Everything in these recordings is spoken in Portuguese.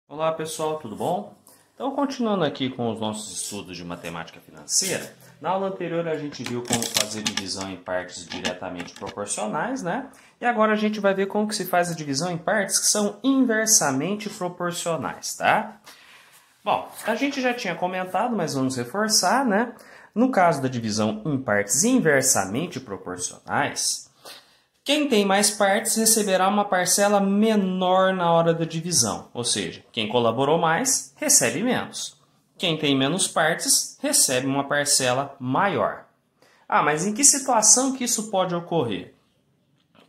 Olá pessoal, tudo bom? Então, continuando aqui com os nossos estudos de matemática financeira, na aula anterior a gente viu como fazer divisão em partes diretamente proporcionais, né? E agora a gente vai ver como que se faz a divisão em partes que são inversamente proporcionais, tá? Bom, a gente já tinha comentado, mas vamos reforçar, né? No caso da divisão em partes inversamente proporcionais, quem tem mais partes receberá uma parcela menor na hora da divisão, ou seja, quem colaborou mais recebe menos. Quem tem menos partes recebe uma parcela maior. Ah, mas em que situação que isso pode ocorrer?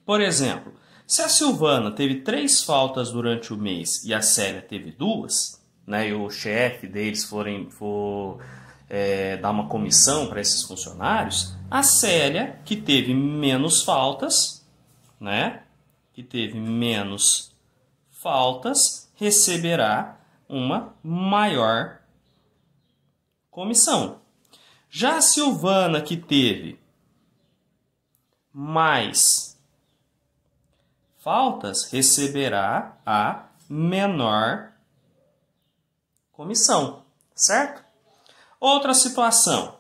Por exemplo, se a Silvana teve 3 faltas durante o mês e a Célia teve 2, né, e o chefe deles for dar uma comissão para esses funcionários, a Célia, que teve menos faltas, receberá uma maior comissão. Já a Silvana, que teve mais faltas, receberá a menor comissão, certo? Outra situação.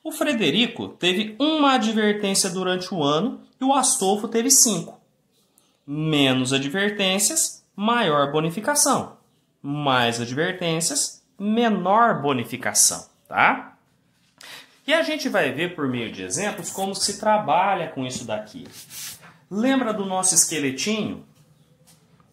O Frederico teve uma advertência durante o ano e o Astolfo teve 5. Menos advertências, maior bonificação. Mais advertências, menor bonificação, tá? E a gente vai ver por meio de exemplos como se trabalha com isso daqui. Lembra do nosso esqueletinho?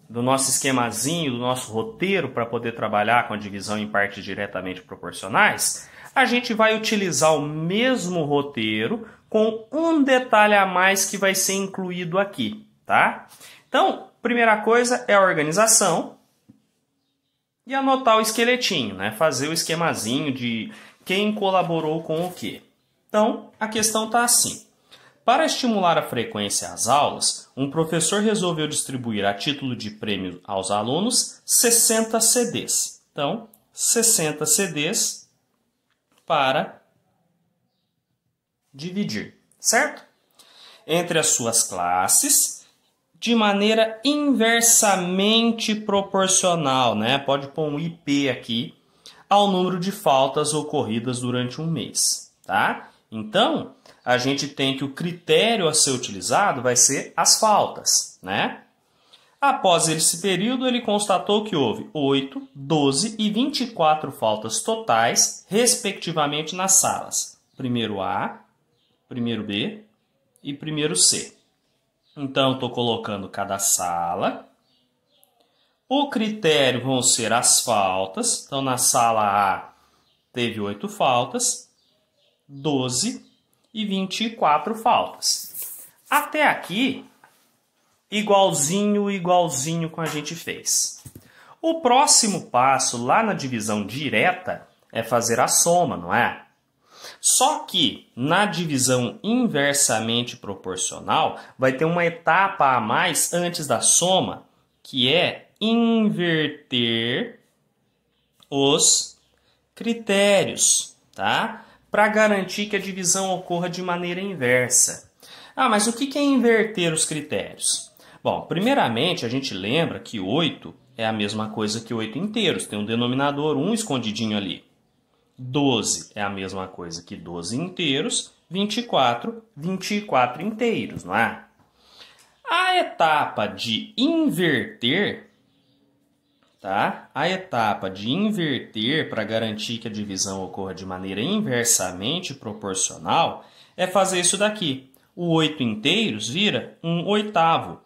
Do nosso esquemazinho, do nosso roteiro para poder trabalhar com a divisão em partes diretamente proporcionais? A gente vai utilizar o mesmo roteiro com um detalhe a mais que vai ser incluído aqui, tá? Então, primeira coisa é a organização e anotar o esqueletinho, né? Fazer o esquemazinho de quem colaborou com o quê. Então, a questão está assim. Para estimular a frequência às aulas, um professor resolveu distribuir a título de prêmio aos alunos 60 CDs. Então, 60 CDs para dividir, certo? Entre as suas classes, de maneira inversamente proporcional, né? Pode pôr um IP aqui, ao número de faltas ocorridas durante um mês, tá? Então, a gente tem que o critério a ser utilizado vai ser as faltas, né? Após esse período, ele constatou que houve 8, 12 e 24 faltas totais, respectivamente, nas salas. Primeiro A, primeiro B e primeiro C. Então, estou colocando cada sala. O critério vão ser as faltas. Então, na sala A, teve 8 faltas, 12 e 24 faltas. Até aqui, igualzinho com a gente fez. O próximo passo lá na divisão direta é fazer a soma, não é? Só que na divisão inversamente proporcional vai ter uma etapa a mais antes da soma, que é inverter os critérios, tá? Para garantir que a divisão ocorra de maneira inversa. Ah, mas o que é inverter os critérios? Bom, primeiramente a gente lembra que 8 é a mesma coisa que 8 inteiros, tem um denominador 1 escondidinho ali. 12 é a mesma coisa que 12 inteiros, 24 inteiros, não é? A etapa de inverter, tá? A etapa de inverter para garantir que a divisão ocorra de maneira inversamente proporcional é fazer isso daqui. O 8 inteiros vira 1/8.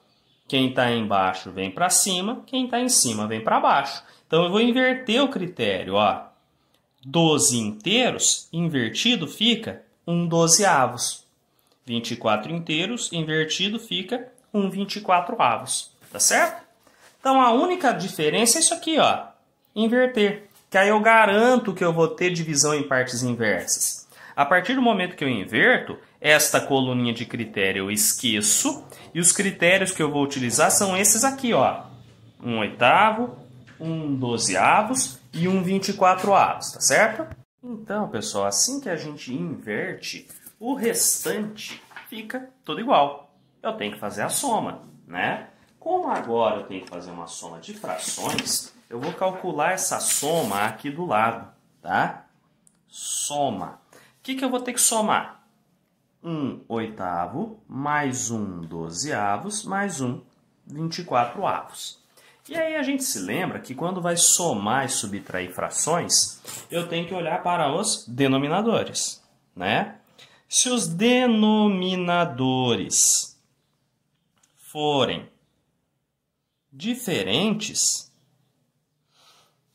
Quem está embaixo vem para cima, quem está em cima vem para baixo. Então eu vou inverter o critério, ó. 12 inteiros invertido fica 1/12. 24 inteiros invertido fica 1/24. Tá certo? Então, a única diferença é isso aqui, ó, inverter. Que aí eu garanto que eu vou ter divisão em partes inversas. A partir do momento que eu inverto, esta coluninha de critério eu esqueço. E os critérios que eu vou utilizar são esses aqui, ó. 1/8, 1/12 e 1/24, tá certo? Então, pessoal, assim que a gente inverte, o restante fica tudo igual. Eu tenho que fazer a soma, né? Como agora eu tenho que fazer uma soma de frações, eu vou calcular essa soma aqui do lado, tá? Soma. O que eu vou ter que somar? 1/8 mais 1/12 mais 1/24. E aí a gente se lembra que quando vai somar e subtrair frações, eu tenho que olhar para os denominadores, né? Se os denominadores forem diferentes,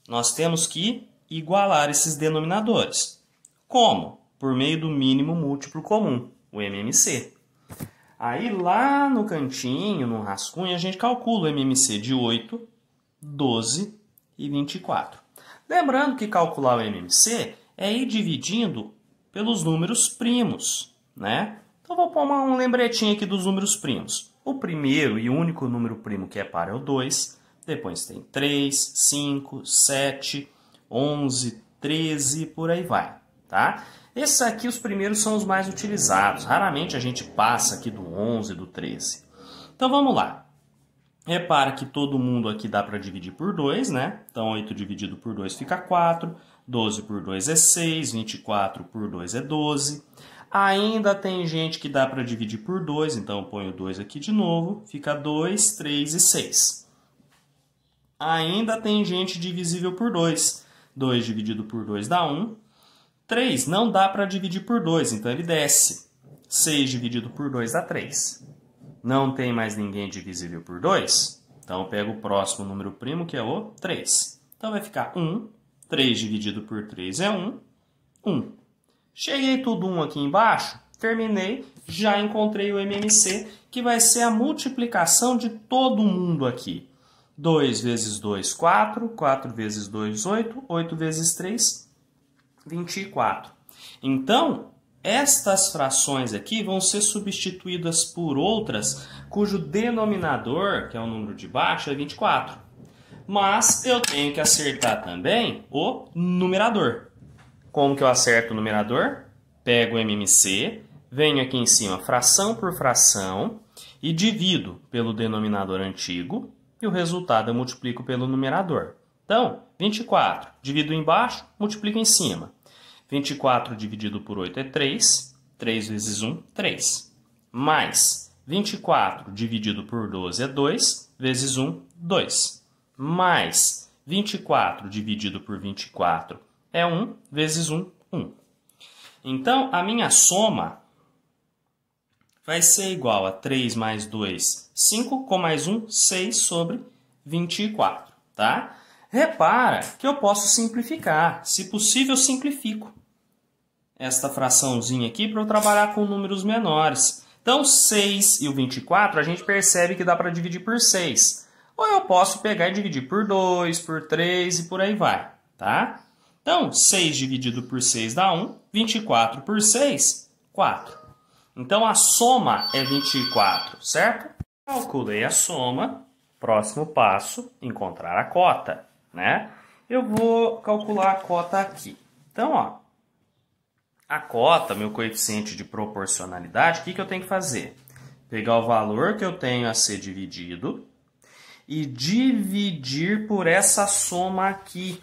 nós temos que igualar esses denominadores. Como? Por meio do mínimo múltiplo comum, o MMC. Aí lá no cantinho, no rascunho, a gente calcula o MMC de 8, 12 e 24. Lembrando que calcular o MMC é ir dividindo pelos números primos, né? Então vou pôr um lembretinho aqui dos números primos. O primeiro e único número primo que é par é o 2. Depois tem 3, 5, 7, 11, 13 e por aí vai, tá? Esses aqui, os primeiros, são os mais utilizados. Raramente a gente passa aqui do 11 e do 13. Então vamos lá. Repara que todo mundo aqui dá para dividir por 2, né? Então 8 dividido por 2 fica 4. 12 por 2 é 6. 24 por 2 é 12. Ainda tem gente que dá para dividir por 2. Então eu ponho 2 aqui de novo. Fica 2, 3 e 6. Ainda tem gente divisível por 2. 2 dividido por 2 dá 1. 3 não dá para dividir por 2, então ele desce. 6 dividido por 2 dá 3. Não tem mais ninguém divisível por 2, então eu pego o próximo número primo, que é o 3. Então vai ficar 1. 3 dividido por 3 é 1. 1. Cheguei tudo 1 aqui embaixo, terminei, já encontrei o MMC, que vai ser a multiplicação de todo mundo aqui. 2 vezes 2, 4. 4 vezes 2, 8. 8 vezes 3, 24. Então, estas frações aqui vão ser substituídas por outras cujo denominador, que é o número de baixo, é 24. Mas eu tenho que acertar também o numerador. Como que eu acerto o numerador? Pego o MMC, venho aqui em cima fração por fração e divido pelo denominador antigo e o resultado eu multiplico pelo numerador. Então, 24 divido embaixo, multiplico em cima. 24 dividido por 8 é 3. 3 vezes 1, 3. Mais 24 dividido por 12 é 2. Vezes 1, 2. Mais 24 dividido por 24 é 1. Vezes 1, 1. Então, a minha soma vai ser igual a 3 mais 2, 5, com mais 1, 6 sobre 24, tá? Repara que eu posso simplificar. Se possível, simplifico esta fraçãozinha aqui para eu trabalhar com números menores. Então, 6 e o 24, a gente percebe que dá para dividir por 6. Ou eu posso pegar e dividir por 2, por 3 e por aí vai, tá? Então, 6 dividido por 6 dá 1. 24 por 6, 4. Então, a soma é 24, certo? Calculei a soma. Próximo passo, encontrar a cota, né? Eu vou calcular a cota aqui. Então, ó, a cota, meu coeficiente de proporcionalidade, o que eu tenho que fazer? Pegar o valor que eu tenho a ser dividido e dividir por essa soma aqui,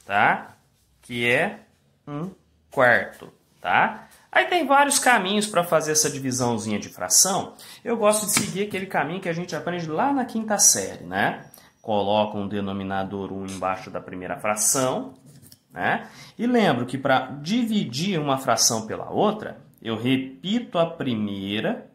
tá? Que é 1/4, tá? Aí tem vários caminhos para fazer essa divisãozinha de fração. Eu gosto de seguir aquele caminho que a gente aprende lá na 5ª série, né? Coloca um denominador 1 embaixo da primeira fração, né? E lembro que para dividir uma fração pela outra, eu repito a primeira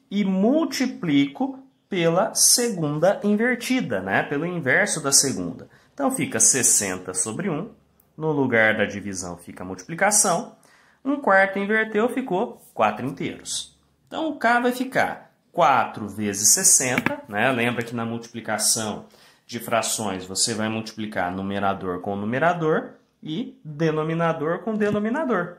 e multiplico pela segunda invertida, né? Pelo inverso da segunda. Então fica 60 sobre 1. No lugar da divisão fica a multiplicação. 1/4 inverteu, ficou 4 inteiros. Então o K vai ficar 4 vezes 60, né? Lembra que na multiplicação de frações você vai multiplicar numerador com numerador e denominador com denominador.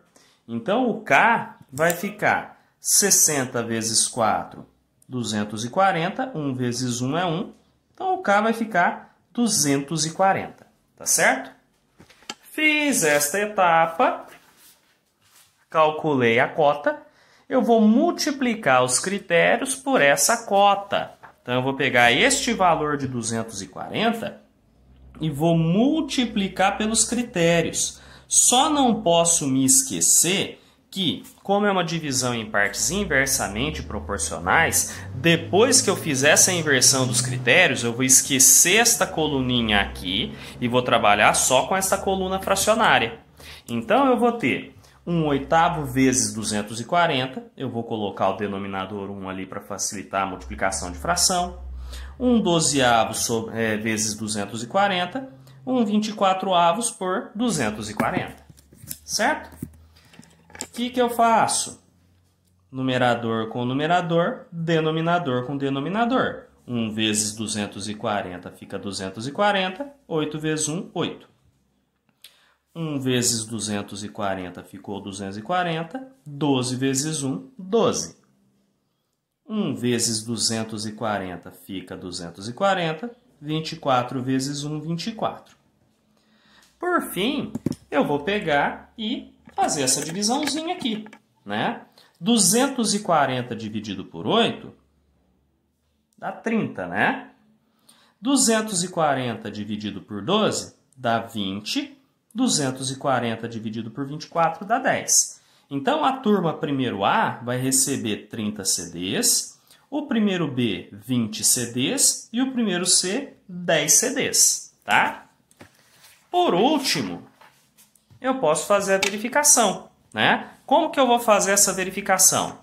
Então o K vai ficar 60 vezes 4, 240. 1 vezes 1 é 1. Então o K vai ficar 240. Tá certo? Fiz esta etapa. Calculei a cota. Eu vou multiplicar os critérios por essa cota. Então, eu vou pegar este valor de 240 e vou multiplicar pelos critérios. Só não posso me esquecer que, como é uma divisão em partes inversamente proporcionais, depois que eu fizer essa inversão dos critérios, eu vou esquecer esta coluninha aqui e vou trabalhar só com esta coluna fracionária. Então, eu vou ter 1/8 vezes 240, eu vou colocar o denominador 1 ali para facilitar a multiplicação de fração. 1/12 vezes 240, 1/24 por 240, certo? O que eu faço? Numerador com numerador, denominador com denominador. 1 vezes 240 fica 240, 8 vezes 1, 8. 1 vezes 240 ficou 240, 12 vezes 1, 12. 1 vezes 240 fica 240, 24 vezes 1, 24. Por fim, eu vou pegar e fazer essa divisãozinha aqui, né? 240 dividido por 8 dá 30, né? 240 dividido por 12 dá 20. 240 dividido por 24 dá 10. Então, a turma primeiro A vai receber 30 CDs, o primeiro B, 20 CDs e o primeiro C, 10 CDs, tá? Por último, eu posso fazer a verificação, né? Como que eu vou fazer essa verificação?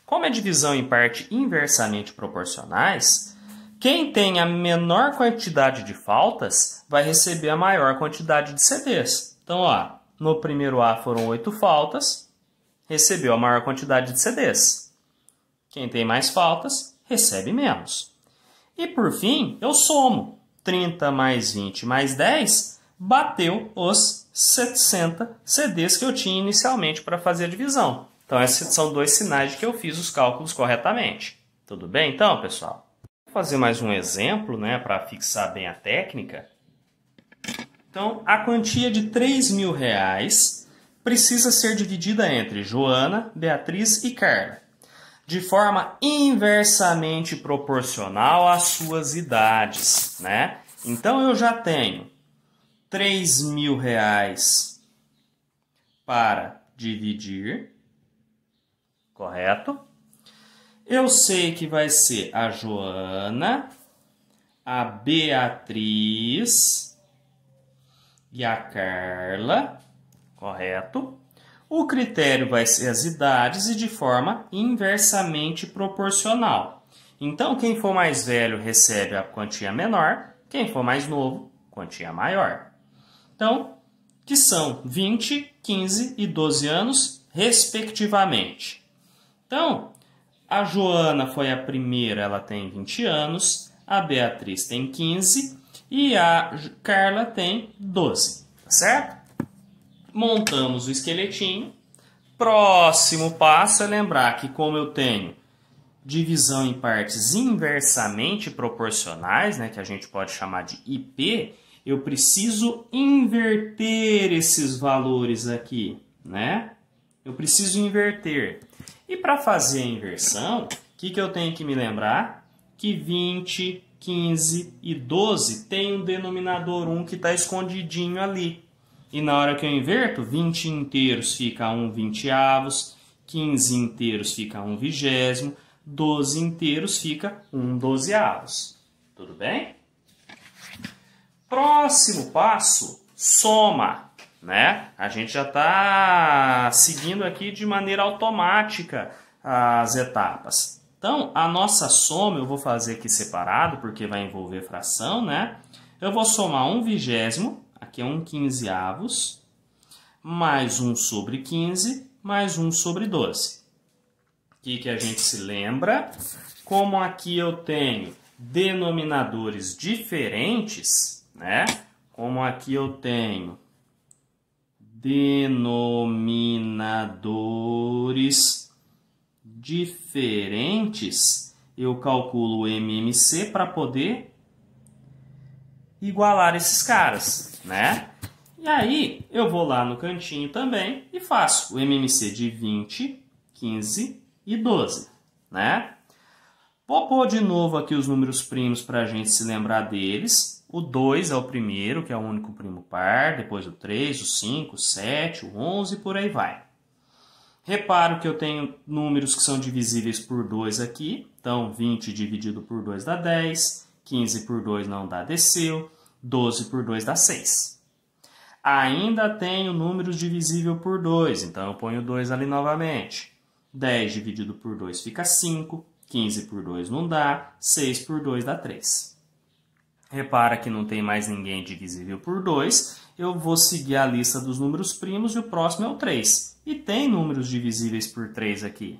Como é divisão em parte inversamente proporcionais, quem tem a menor quantidade de faltas vai receber a maior quantidade de CDs. Então, ó, no primeiro A foram 8 faltas, recebeu a maior quantidade de CDs. Quem tem mais faltas, recebe menos. E por fim, eu somo. 30 mais 20 mais 10, bateu os 60 CDs que eu tinha inicialmente para fazer a divisão. Então, esses são dois sinais de que eu fiz os cálculos corretamente. Tudo bem, então, pessoal? Vou fazer mais um exemplo, né, para fixar bem a técnica. Então, a quantia de R$3.000 precisa ser dividida entre Joana, Beatriz e Carla, de forma inversamente proporcional às suas idades, né? Então, eu já tenho R$3.000 para dividir, correto? Eu sei que vai ser a Joana, a Beatriz e a Carla, correto? O critério vai ser as idades e de forma inversamente proporcional. Então, quem for mais velho recebe a quantia menor, quem for mais novo, quantia maior. Então, que são 20, 15 e 12 anos, respectivamente. Então, a Joana foi a primeira, ela tem 20 anos, a Beatriz tem 15 e a Carla tem 12, tá certo? Montamos o esqueletinho. Próximo passo é lembrar que, como eu tenho divisão em partes inversamente proporcionais, né, que a gente pode chamar de IP, eu preciso inverter esses valores aqui, né? Eu preciso inverter. E para fazer a inversão, o que eu tenho que me lembrar? Que 20, 15 e 12 tem um denominador 1 que está escondidinho ali. E na hora que eu inverto, 20 inteiros fica 1/20, 15 inteiros fica 1/20, 12 inteiros fica 1/12. Tudo bem? Próximo passo, soma, né? A gente já está seguindo aqui de maneira automática as etapas. Então, a nossa soma eu vou fazer aqui separado, porque vai envolver fração, né? Eu vou somar 1/20, aqui é 1/15, mais 1 sobre 15, mais 1 sobre 12. O que a gente se lembra? Como aqui eu tenho denominadores diferentes, né? Como aqui eu tenho denominadores diferentes, eu calculo o MMC para poder igualar esses caras, né? E aí, eu vou lá no cantinho também e faço o MMC de 20, 15 e 12, né? Vou pôr de novo aqui os números primos para a gente se lembrar deles. O 2 é o primeiro, que é o único primo par, depois o 3, o 5, o 7, o 11 e por aí vai. Reparo que eu tenho números que são divisíveis por 2 aqui. Então, 20 dividido por 2 dá 10, 15 por 2 não dá, desceu, 12 por 2 dá 6. Ainda tenho números divisíveis por 2, então eu ponho 2 ali novamente. 10 dividido por 2 fica 5, 15 por 2 não dá, 6 por 2 dá 3. Repara que não tem mais ninguém divisível por 2, eu vou seguir a lista dos números primos e o próximo é o 3. E tem números divisíveis por 3 aqui.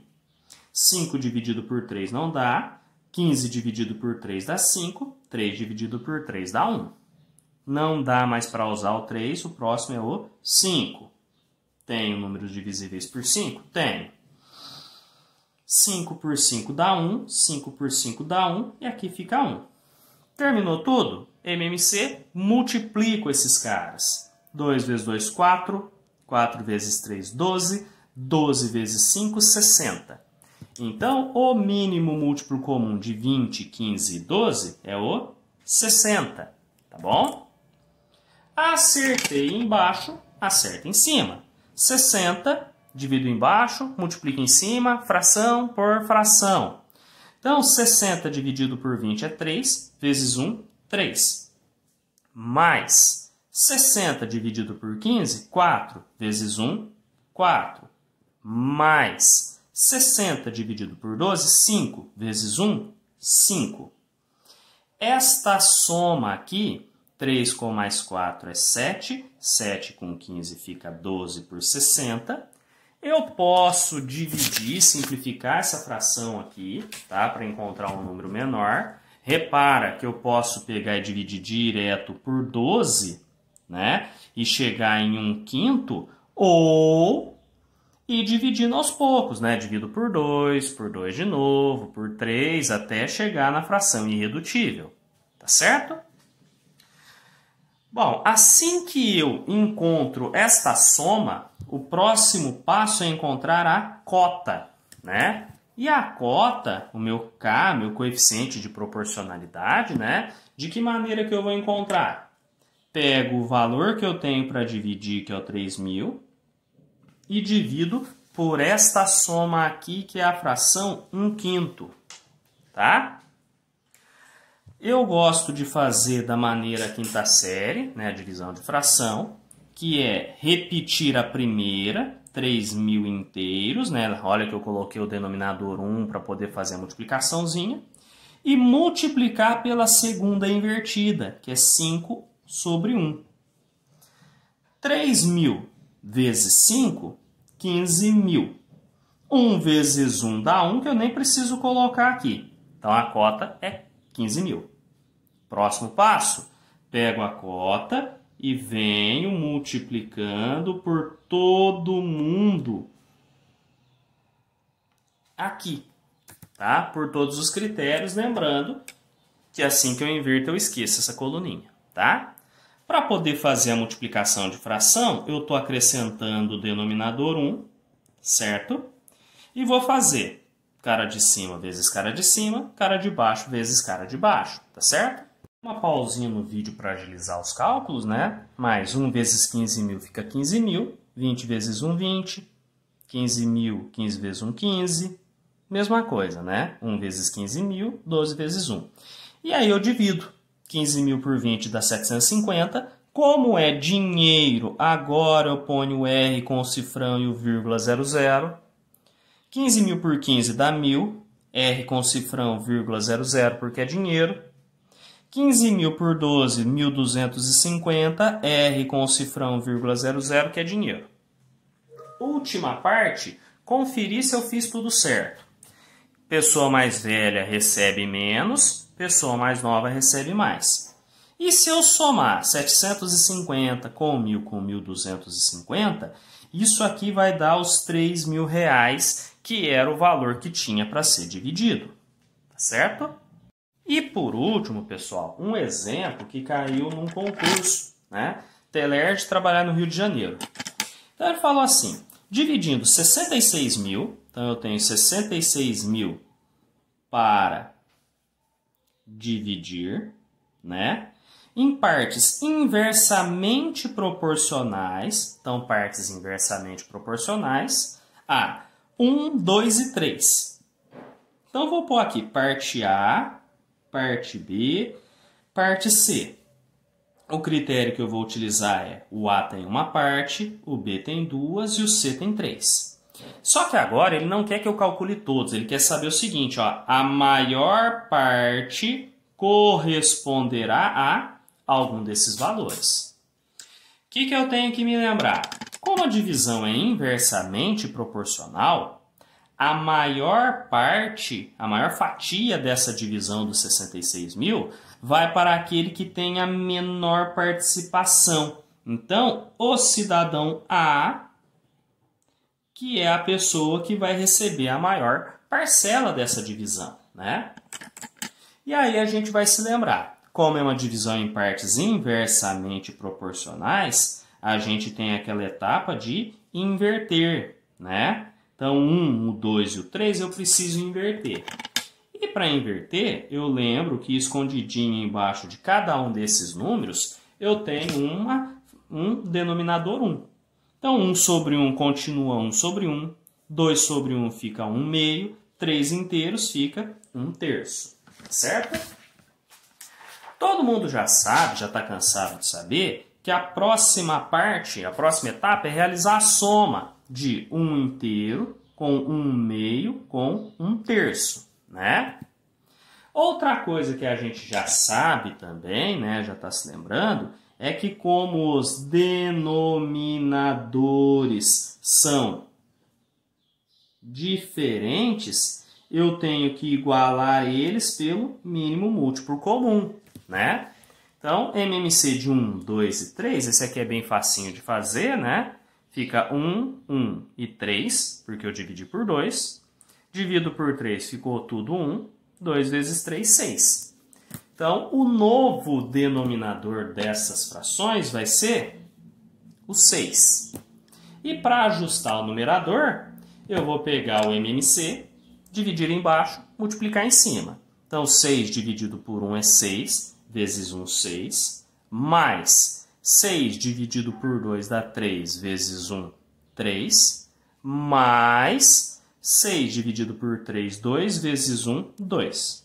5 dividido por 3 não dá, 15 dividido por 3 dá 5, 3 dividido por 3 dá 1. Não dá mais para usar o 3, o próximo é o 5. Tenho números divisíveis por 5? Tenho. 5 por 5 dá 1, 5 por 5 dá 1 e aqui fica 1. Terminou tudo? MMC, multiplico esses caras. 2 vezes 2, 4. 4 vezes 3, 12. 12 vezes 5, 60. Então, o mínimo múltiplo comum de 20, 15 e 12 é o 60. Tá bom? Acertei embaixo, acerta em cima. 60, divido embaixo, multiplico em cima, fração por fração. Então, 60 dividido por 20 é 3, vezes 1, 3. Mais 60 dividido por 15, 4, vezes 1, 4. Mais 60 dividido por 12, 5, vezes 1, 5. Esta soma aqui, 3 com mais 4 é 7, 7 com 15 fica 12 por 60. Eu posso dividir, simplificar essa fração aqui, tá? Para encontrar um número menor. Repara que eu posso pegar e dividir direto por 12, né? E chegar em 1/5, ou ir dividindo aos poucos, né? Divido por 2 de novo, por 3, até chegar na fração irredutível. Tá certo? Bom, assim que eu encontro esta soma, o próximo passo é encontrar a cota, né? E a cota, o meu K, meu coeficiente de proporcionalidade, né? De que maneira que eu vou encontrar? Pego o valor que eu tenho para dividir, que é o 3.000, e divido por esta soma aqui, que é a fração 1/5, tá? Eu gosto de fazer da maneira quinta série, né, a divisão de fração, que é repetir a primeira, 3.000 inteiros, né? Olha que eu coloquei o denominador 1 para poder fazer a multiplicaçãozinha, e multiplicar pela segunda invertida, que é 5 sobre 1. 3.000 vezes 5, 15.000. 1 vezes 1 dá 1, que eu nem preciso colocar aqui. Então, a cota é 15.000. Próximo passo, pego a cota e venho multiplicando por todo mundo aqui, tá? Por todos os critérios, lembrando que assim que eu inverto eu esqueço essa coluninha, tá? Para poder fazer a multiplicação de fração, eu estou acrescentando o denominador 1, certo? E vou fazer cara de cima vezes cara de cima, cara de baixo vezes cara de baixo, tá certo? Uma pausinha no vídeo para agilizar os cálculos, né? Mais 1 vezes 15.000 fica 15.000, 20 vezes 1, 20, 15.000, 15 vezes 1, 15, mesma coisa, né? 1 vezes 15.000, 12 vezes 1. E aí eu divido. 15.000 por 20 dá 750. Como é dinheiro, agora eu ponho o R com o cifrão e o vírgula 00. 15.000 por 15 dá 1.000. R com o cifrão, vírgula 00, porque é dinheiro. 15.000 por 12, 1.250, R com o cifrão, vírgula 00, que é dinheiro. Última parte, conferir se eu fiz tudo certo. Pessoa mais velha recebe menos, pessoa mais nova recebe mais. E se eu somar 750 com 1.000 com 1.250, isso aqui vai dar os R$3.000, que era o valor que tinha para ser dividido. Tá certo? E por último, pessoal, um exemplo que caiu num concurso, né? Telerge trabalhar no Rio de Janeiro. Então ele falou assim, dividindo 66.000, então eu tenho 66.000 para dividir, né? em partes inversamente proporcionais, então partes inversamente proporcionais, a 1, 2 e 3. Então, vou pôr aqui parte A, parte B, parte C. O critério que eu vou utilizar é o A tem uma parte, o B tem duas e o C tem 3. Só que agora ele não quer que eu calcule todos, ele quer saber o seguinte, ó, a maior parte corresponderá a algum desses valores. O que eu tenho que me lembrar? Como a divisão é inversamente proporcional, a maior parte, a maior fatia dessa divisão dos 66.000 vai para aquele que tem a menor participação. Então, o cidadão A, que é a pessoa que vai receber a maior parcela dessa divisão, né? E aí a gente vai se lembrar, como é uma divisão em partes inversamente proporcionais, a gente tem aquela etapa de inverter, né? Então, 1, o 2 e o 3 eu preciso inverter. E para inverter, eu lembro que escondidinho embaixo de cada um desses números, eu tenho um denominador 1. Então, 1 sobre 1 continua 1 sobre 1, 2 sobre 1 fica 1 meio, 3 inteiros fica 1 terço. Certo? Todo mundo já sabe, já está cansado de saber, que a próxima parte, a próxima etapa é realizar a soma de 1 inteiro com 1 meio com 1 terço, né? Outra coisa que a gente já sabe também, né, já está se lembrando, é que como os denominadores são diferentes, eu tenho que igualar eles pelo mínimo múltiplo comum, né? Então, MMC de 1, 2 e 3, esse aqui é bem facinho de fazer, né? Fica 1, 1 e 3, porque eu dividi por 2. Divido por 3, ficou tudo 1. 2 vezes 3, 6. Então, o novo denominador dessas frações vai ser o 6. E para ajustar o numerador, eu vou pegar o MMC, dividir embaixo, multiplicar em cima. Então, 6 dividido por 1 é 6, vezes 1, 6, mais 6 dividido por 2 dá 3, vezes 1, 3, mais 6 dividido por 3, 2, vezes 1, 2.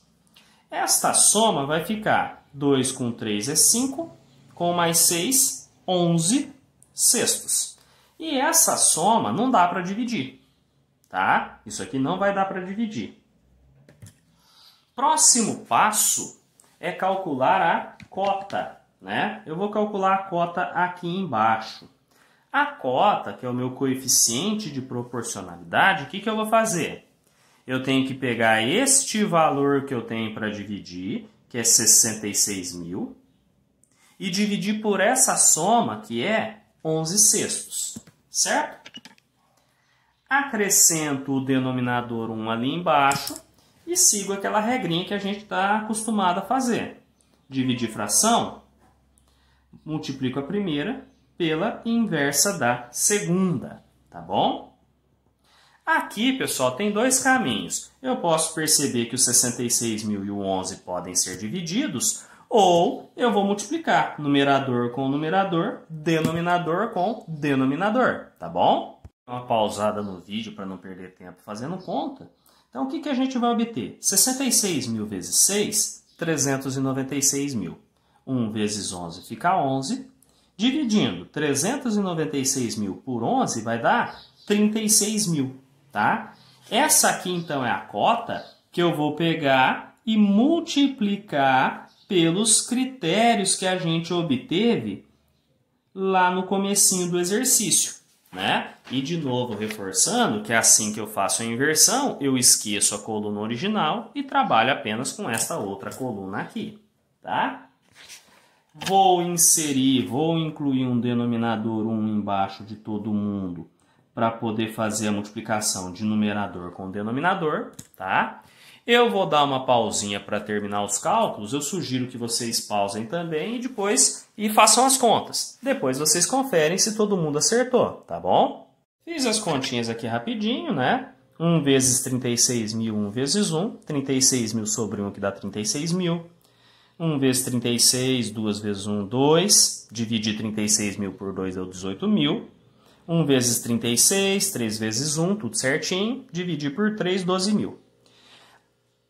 Esta soma vai ficar 2 com 3 é 5, com mais 6, 11 sextos. E essa soma não dá para dividir, tá? Isso aqui não vai dar para dividir. Próximo passo é calcular a cota, né? Eu vou calcular a cota aqui embaixo. A cota, que é o meu coeficiente de proporcionalidade, o que eu vou fazer? Eu tenho que pegar este valor que eu tenho para dividir, que é 66.000, e dividir por essa soma, que é 11 sextos, certo? Acrescento o denominador 1 ali embaixo e sigo aquela regrinha que a gente está acostumado a fazer. Dividir fração, multiplico a primeira pela inversa da segunda, tá bom? Aqui, pessoal, tem dois caminhos. Eu posso perceber que os 66.000 e o 11 podem ser divididos, ou eu vou multiplicar numerador com numerador, denominador com denominador, tá bom? Uma pausada no vídeo para não perder tempo fazendo conta. Então, o que a gente vai obter? 66.000 vezes 6, 396.000. 1 vezes 11 fica 11. Dividindo 396.000 por 11 vai dar 36.000, tá? Essa aqui, então, é a cota que eu vou pegar e multiplicar pelos critérios que a gente obteve lá no comecinho do exercício, né? E, de novo, reforçando que assim que eu faço a inversão, eu esqueço a coluna original e trabalho apenas com esta outra coluna aqui, tá? Vou incluir um denominador 1 embaixo de todo mundo para poder fazer a multiplicação de numerador com denominador, tá? Eu vou dar uma pausinha para terminar os cálculos, eu sugiro que vocês pausem também e depois façam as contas. Depois vocês conferem se todo mundo acertou, tá bom? Fiz as continhas aqui rapidinho, né? 1 vezes 36.000, 1 vezes 1, 36.000 sobre 1 que dá 36.000. 1 vezes 36, 2 vezes 1, 2. Dividir 36 mil por 2 deu 18 mil. 1 vezes 36, 3 vezes 1, tudo certinho. Dividir por 3, 12 mil.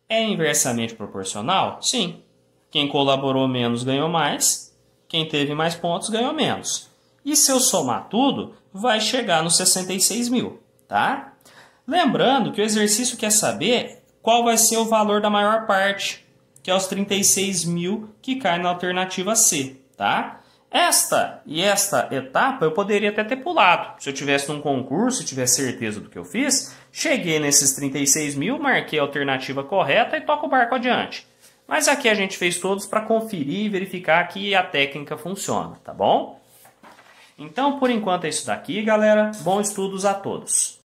É inversamente proporcional? Sim. Quem colaborou menos ganhou mais. Quem teve mais pontos ganhou menos. E se eu somar tudo, vai chegar nos 66 mil, tá? Lembrando que o exercício quer saber qual vai ser o valor da maior parte, que é os 36 mil que cai na alternativa C, tá? Esta etapa eu poderia até ter pulado. Se eu tivesse num concurso e tivesse certeza do que eu fiz, cheguei nesses 36 mil, marquei a alternativa correta e toco o barco adiante. Mas aqui a gente fez todos para conferir e verificar que a técnica funciona, tá bom? Então, por enquanto é isso daqui, galera. Bons estudos a todos!